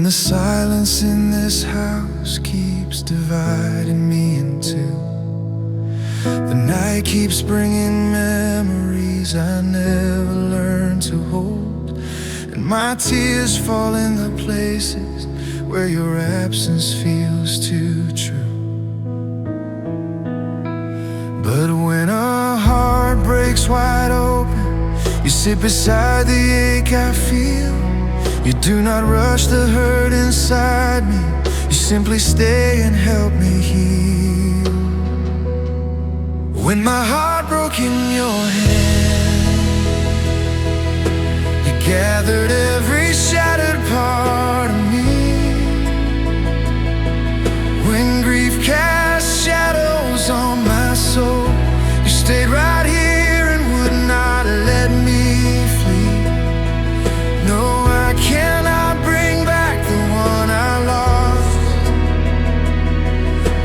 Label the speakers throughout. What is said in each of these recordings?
Speaker 1: the silence in this house keeps dividing me in two. The night keeps bringing memories I never learned to hold, and my tears fall in the places where your absence feels too true. But when a heart breaks wide open, you sit beside the ache I feel. You do not rush the hurt inside me, you simply stay and help me heal. When my heart broke in your hand, you gathered every shattered part of me. When grief cast shadows on my soul, you stayed right here and would not let me flee. No, I cannot bring back the one I lost,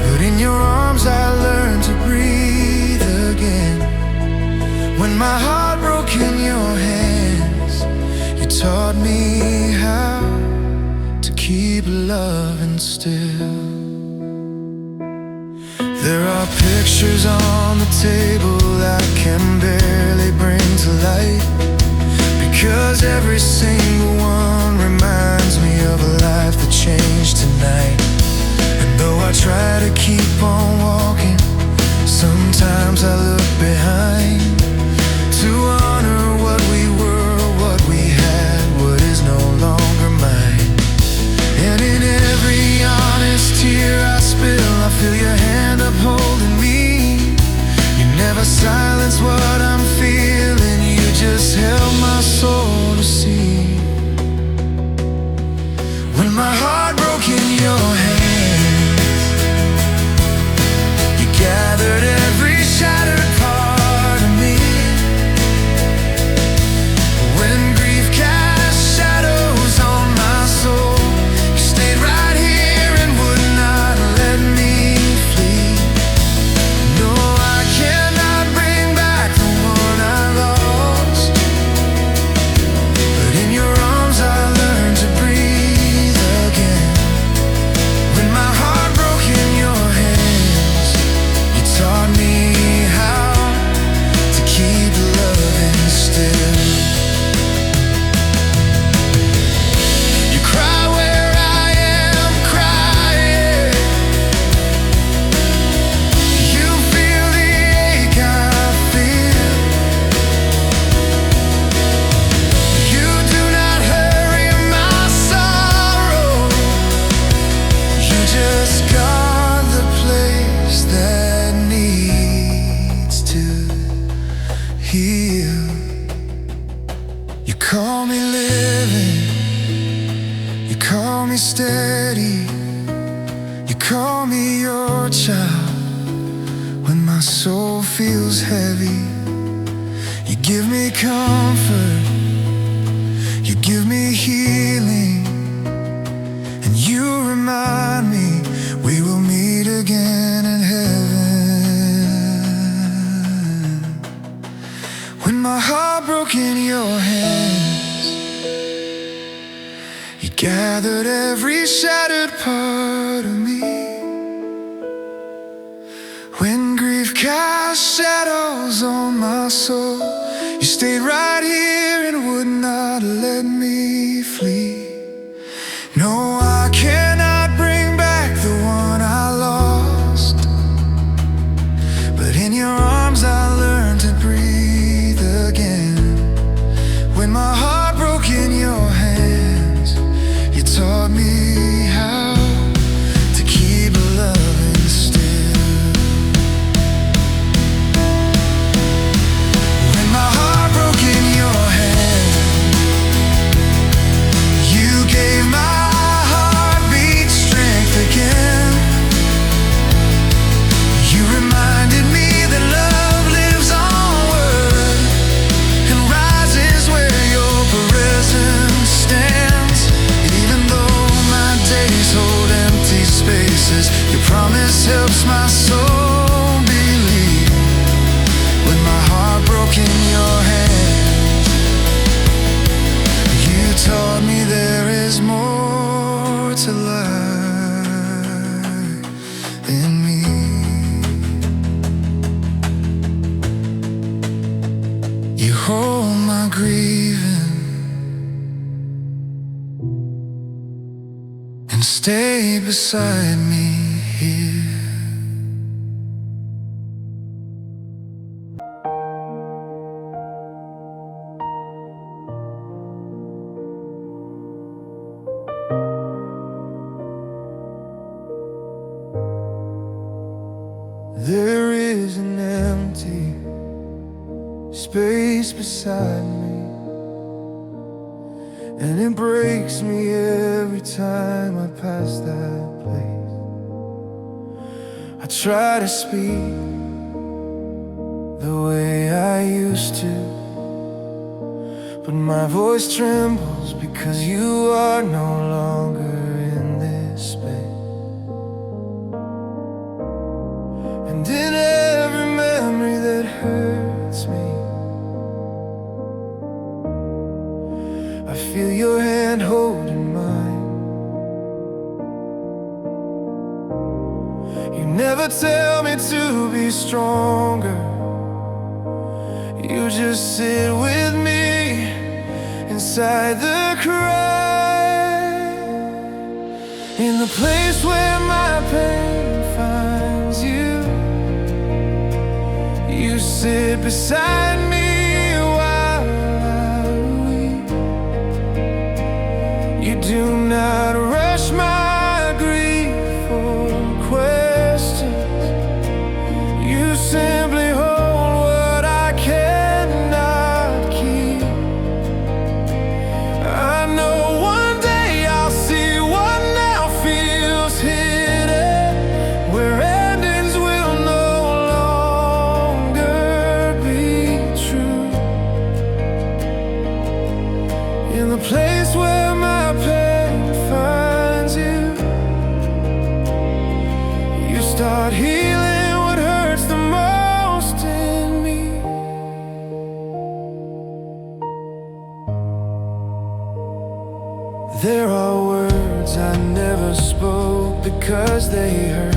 Speaker 1: but in your arms I learned to breathe again. When my heart broke in your hands, you taught me how to keep loving still. There are pictures on the table I can barely bring to light, because every single one reminds me of a life that changed tonight. And though I try to keep on walking, sometimes I look behind to honor what we were, what we had, what is no longer mine. And in every honest tear I spill, I feel your hand upholding me. You never silence what I'm feeling, you just held my soul to see. When my heart broke in your hands, you gathered every shattered part of me. When grief cast shadows on my soul, you stayed right here and would not let me flee. No, I cannot bring back the one I lost, but in your arms I learned to breathe again. When my heart broke in your hands, you taught me how to keep loving still. You cry where I am crying, you feel the ache I feel. You do not hurry my sorrow, you just guard the place that needs to heal. You call me living, you call me steady, you call me your child. When my soul feels heavy, you give me comfort, you give me healing, and you remind me we will meet again in heaven. When my heart broke in your hands, you gathered every shattered part of me. When grief cast shadows on my soul, you stayed right here and would not let me flee. No, I cannot bring back the one I lost, but in your arms I learned to breathe again. When my heart broke in your hands, you taught me how to keep loving still. When my heart broke in your hand, you gave my grieving and stay beside me here. There is an empty space beside me, and it breaks me every time I pass that place. I try to speak the way I used to, but my voice trembles because you are no longer in this space. And in every memory that hurts me, I feel your hand holding mine. You never tell me to be stronger, you just sit with me inside the cry. In the place where my pain finds you, you sit beside me while I weep. You do not rush my grief or questions. You simply hold what I cannot keep. I know one day I'll see what now feels hidden, where endings will no longer be true. In the place where my pain finds you, you start healing what hurts the most in me. There are words I never spoke because they hurt,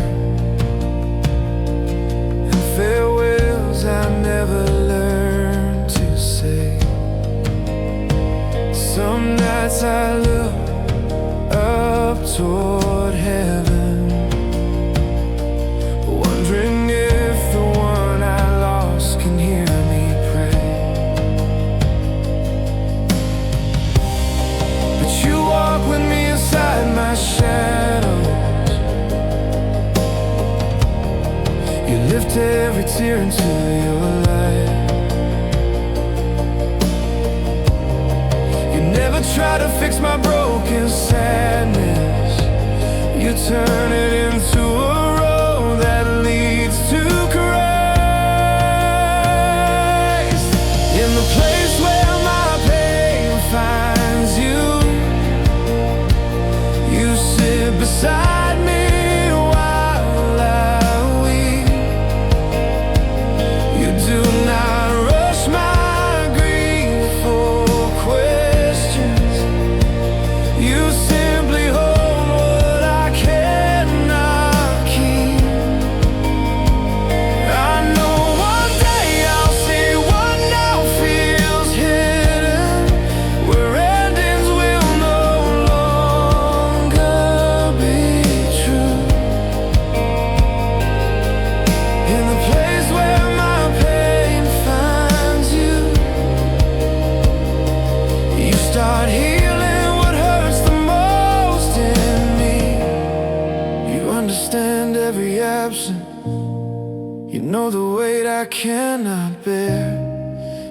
Speaker 1: and farewells I never learned to say. Some nights I look up toward heaven, wondering if the one I lost can hear me pray. But you walk with me inside my shadows. You lift every tear into your light. You never try to fix my broken sadness. You turn it into a road that leads to Christ. In the place where my pain finds you, you sit beside me while I weep. You do not rush my grief or questions. You simply hold what I cannot keep. I know one day I'll see what now feels hidden, where endings will no longer be true. In the place where my pain finds you, you start healing what hurts the most in me. You understand every absence, you know the weight I cannot bear.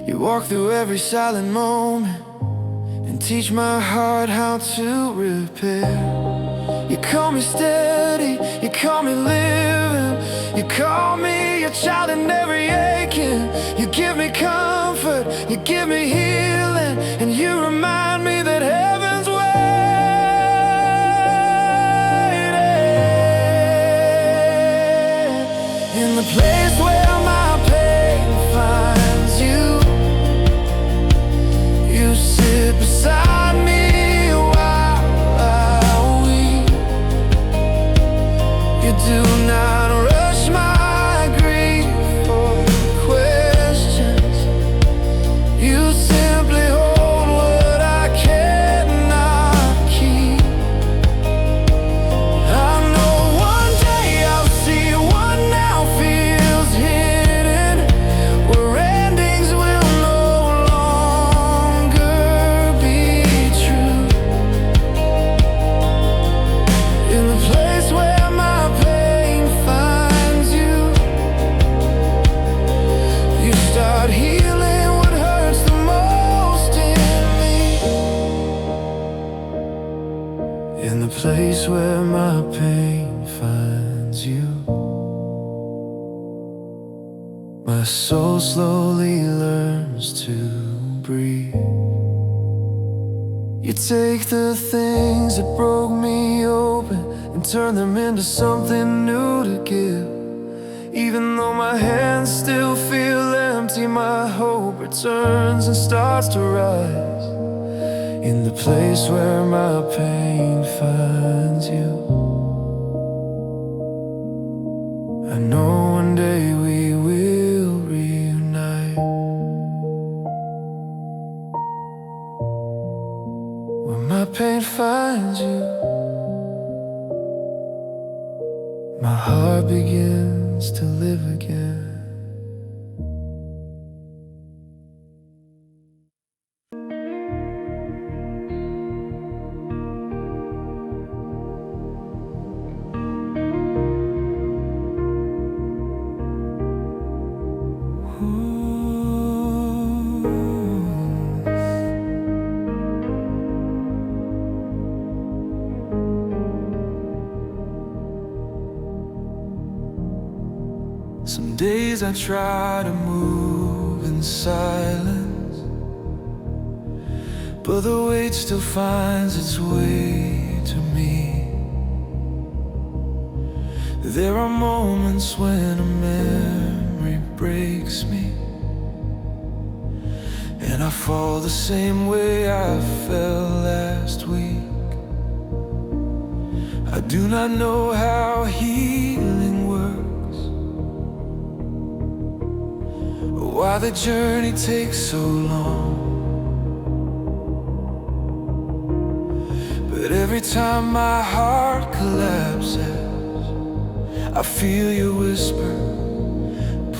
Speaker 1: You walk through every silent moment and teach my heart how to repair. You call me steady, you call me living, you call me your child in every aching. You give me comfort, you give me healing, and you remind me that heaven's waiting. In the place where my pain finds you, you sit beside me while I weep. You do not rush my grief or questions. You simply place where my pain finds you. My soul slowly learns to breathe. You take the things that broke me open and turn them into something new to give. Even though my hands still feel empty, my hope returns and starts to rise. In the place where my pain finds you, I know one day we will reunite. When my pain finds you, my heart begins to live again. Some days I try to move in silence, but the weight still finds its way to me. There are moments when a memory breaks me, and I fall the same way I fell last week. I do not know how healing works, why the journey takes so long. But every time my heart collapses, I feel your whisper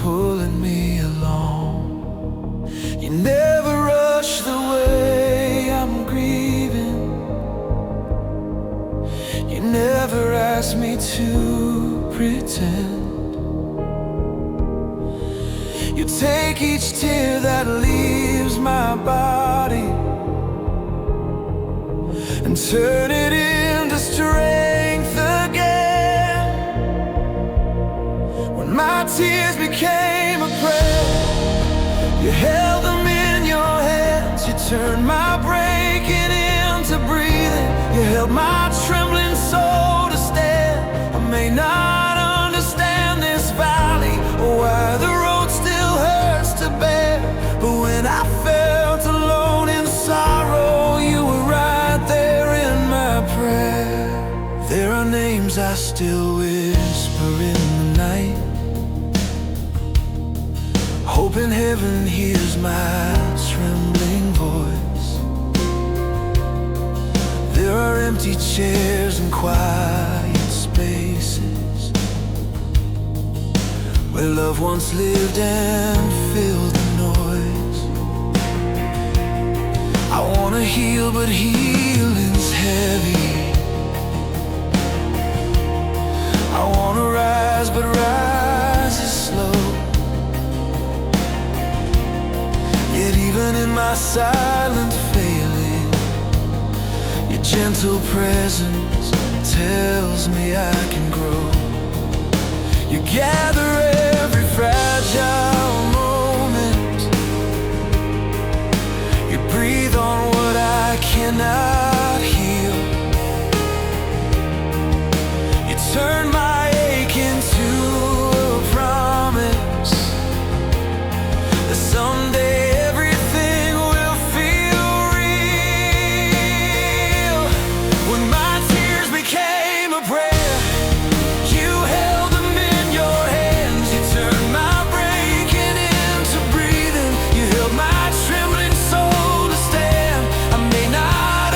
Speaker 1: pulling me along. You never rush the way I'm grieving, you never ask me to pretend. You take each tear that leaves my body and turn it into strength again. When my tears became a prayer, you held them in your hands. You turned my breaking into breathing. You held my trembling soul to stand. I may not understand this valley or why the road still hurts to bear, but when I felt alone in sorrow, you were right there in my prayer. There are names I still whisper in the night, hoping heaven hears my trembling voice. There are empty chairs and quiet spaces where love once lived and filled the noise. I wanna heal, but healing's heavy. I wanna rise, but rise is slow. Yet even in my silent failing, your gentle presence tells me I can grow. You gather every fragile moment, you breathe on what I cannot heal. You turn my ache into a promise that someday everything will feel real. When my tears became a prayer, you held them in your hands. You turned my breaking into breathing. You held my trembling soul to stand. I may not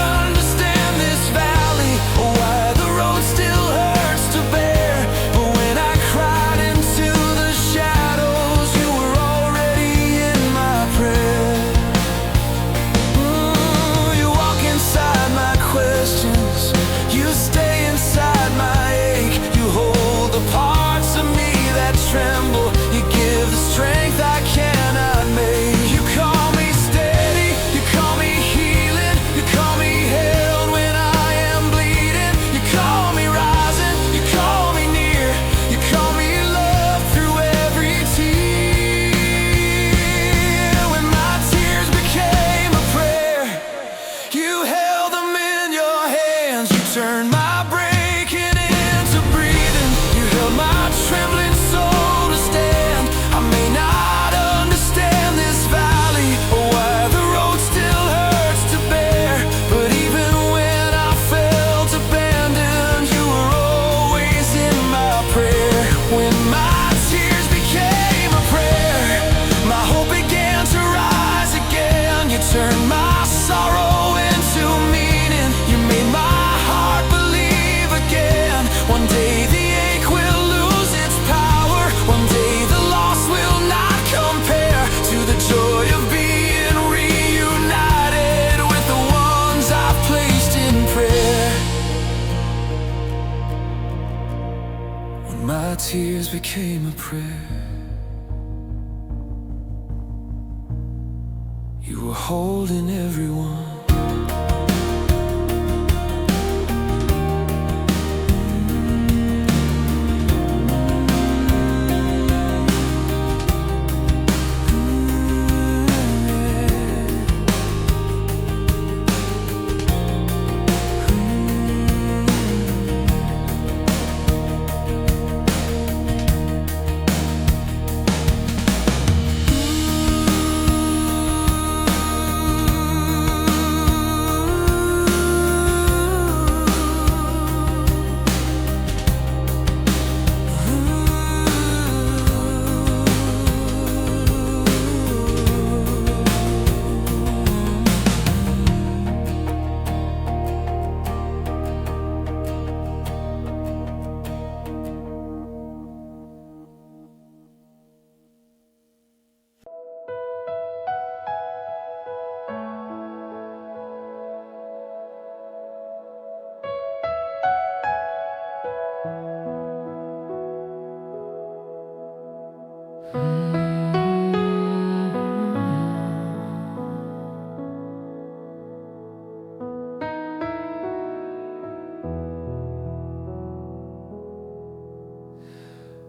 Speaker 1: tears became a prayer. You were holding everyone.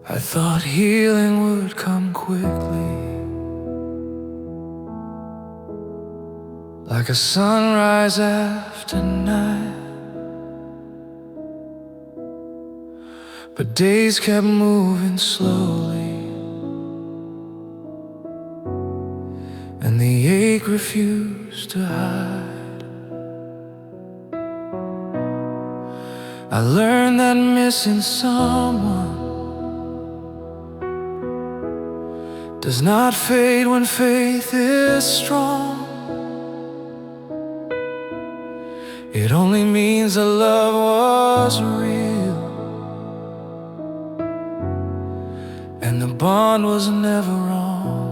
Speaker 1: I thought healing would come quickly, like a sunrise after night. But days kept moving slowly, and the ache refused to hide. I learned that missing someone does not fade when faith is strong. It only means the love was real, and the bond was never wrong.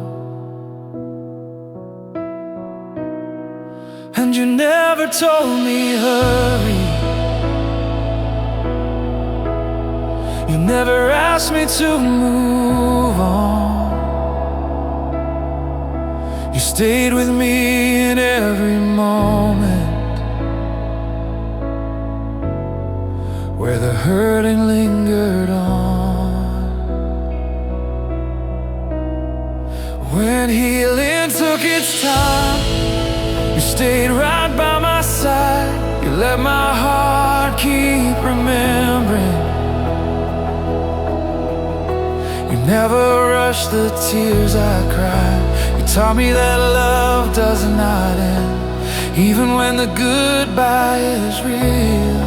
Speaker 1: And you never told me hurry. You never asked me to move on. You stayed with me in every moment where the hurting lingered on. When healing took its time, you stayed right by my side. You let my heart keep remembering. You never rushed the tears I cried. You taught me that love does not end, even when the goodbye is real.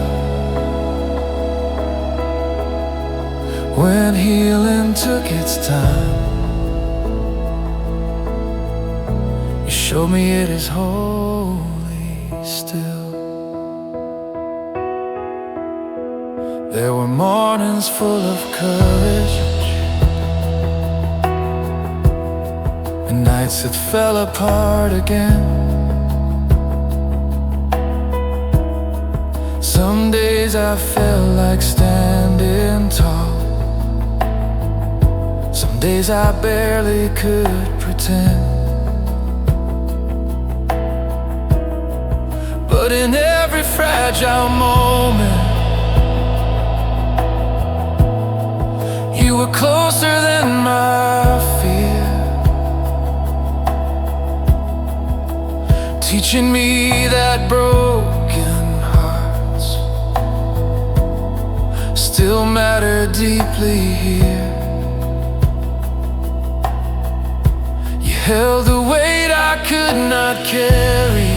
Speaker 1: When healing took its time, you showed me it is holy still. There were mornings full of courage, and nights that fell apart again. Some days I felt like standing tall. Some days I barely could pretend. But in every fragile moment, you were closer than my fear, teaching me that broken hearts still matter deeply here. You held the weight I could not carry.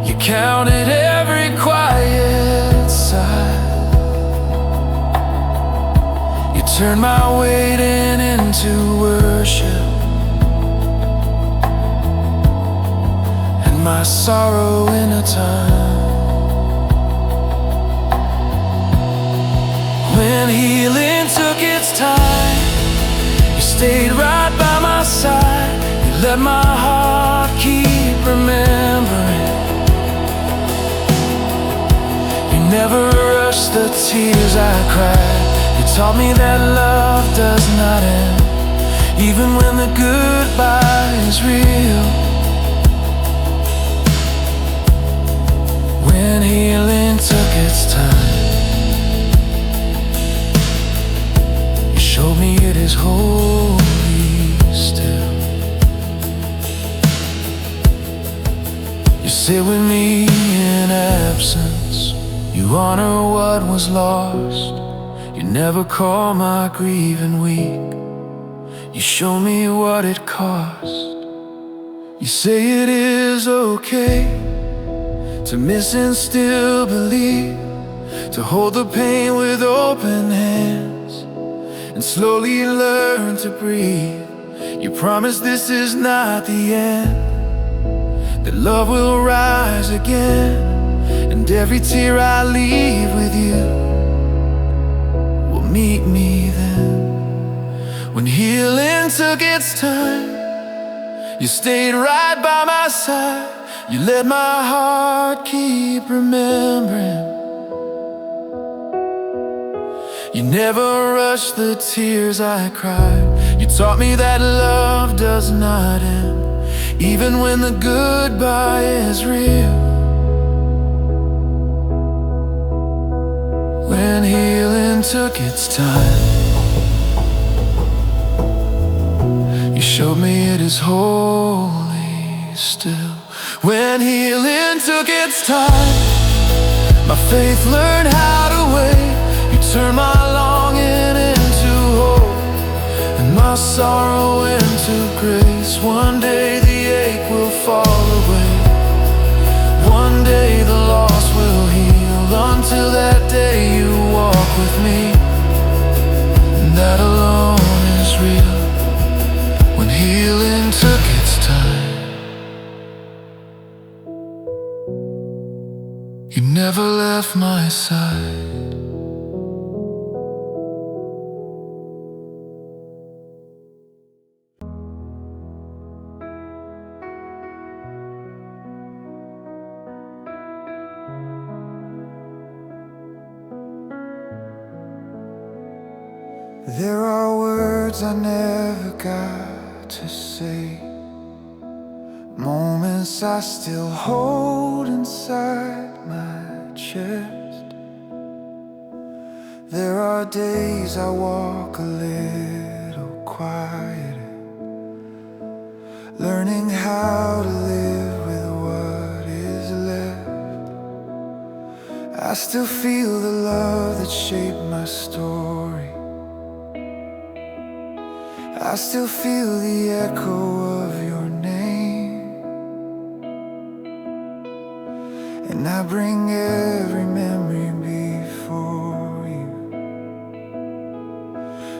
Speaker 1: You counted every quiet sigh. You turned my waiting into worship, my sorrow in a time. When healing took its time, you stayed right by my side. You let my heart keep remembering. You never rushed the tears I cried. You taught me that love does not end, even when the goodbye is real. When healing took its time, you showed me it is holy still. You sit with me in absence, you honor what was lost. You never call my grieving weak, you show me what it cost. You say it is okay to miss and still believe, to hold the pain with open hands and slowly learn to breathe. You promise this is not the end, that love will rise again, and every tear I leave with you will meet me then. When healing took its time, you stayed right by my side. You let my heart keep remembering. You never rushed the tears I cried. You taught me that love does not end, even when the goodbye is real. When healing took its time, you showed me it is holy still. When healing took its time, my faith learned how to wait. You turned my longing into hope, and my sorrow into grace. One day the ache will fall away, one day the loss will heal. Until that day you walk with me, and that alone is real. When healing took its time, you never left my side. There are words I never got to say, moments I still hold inside my chest. There are days I walk a little quieter, learning how to live with what is left. I still feel the love that shaped my story, I still feel the echo of your name, and I bring every memory before you,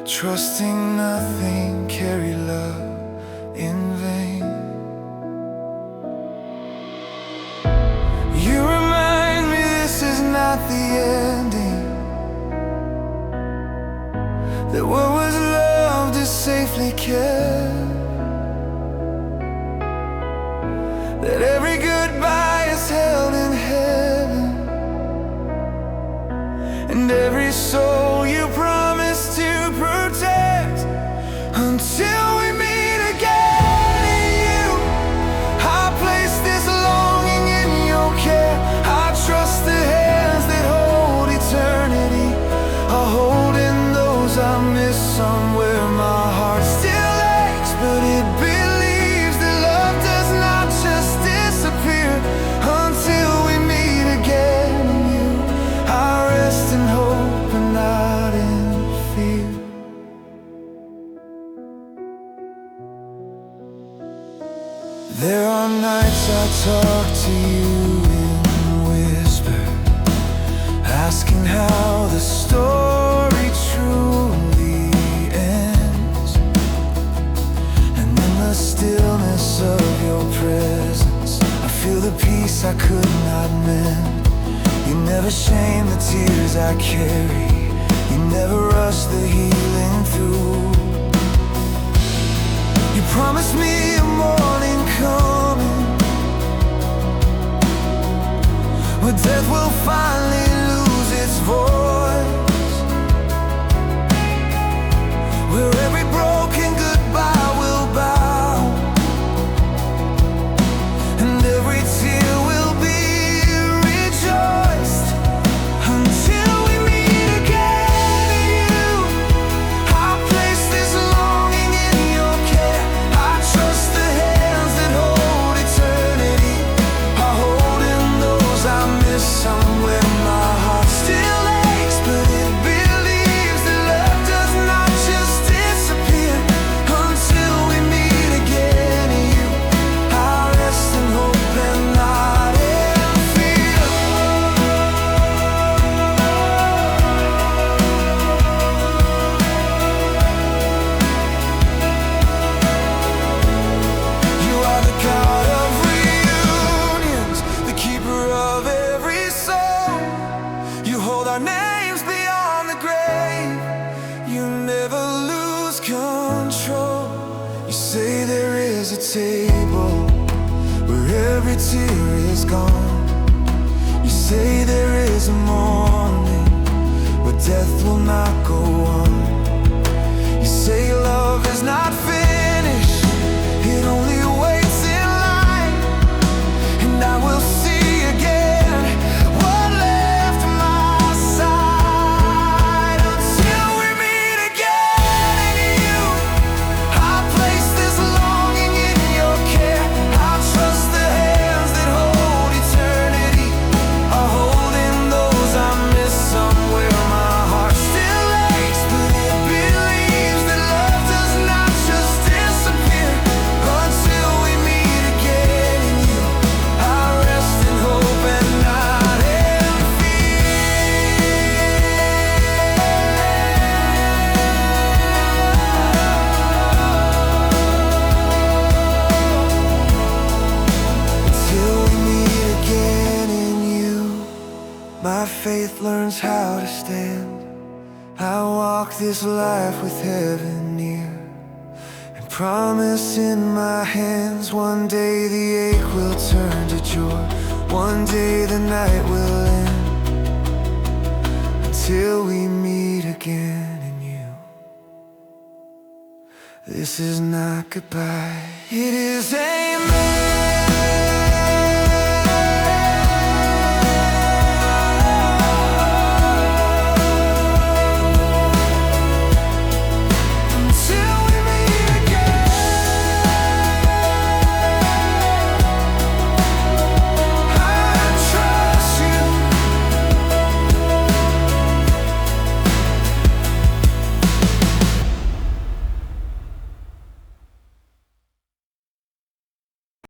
Speaker 1: trusting nothing carry love in vain. You remind me this is not the ending, that what was loved is safely kept, that every goodbye is held in heaven, and every soul you promise to protect until we meet again. In you, I place this longing in your care. I trust the hands that hold eternity are holding those I miss somewhere. My heart still aches, but it believes that love does not just disappear until we meet again. In you, I rest in hope and not in fear. There are nights I talk to you in whisper, asking how the story truly ends, and in the stillness of your presence I feel the peace I could not mend. You never shame the tears I carry, you never rush the healing through. You promised me a morning coming, where death will finally lose its voice. where every tear is gone. You say there is a morning where death will not go on. You say love is not finished, it only waits in line. And I will see again what left my side. Until we meet again in you, I place this longing in your care. I trust the hands that hold eternity are holding those I miss somewhere. My heart still aches, but it believes that love does not just disappear. Until we meet again in you, I rest in hope and not in fear. Until we meet again in you, my faith learns how to stand. I walk this life with heaven near, and promise in my hands. One day the ache will turn to joy, one day the night will end. Until we meet again in you, this is not goodbye, it is amen.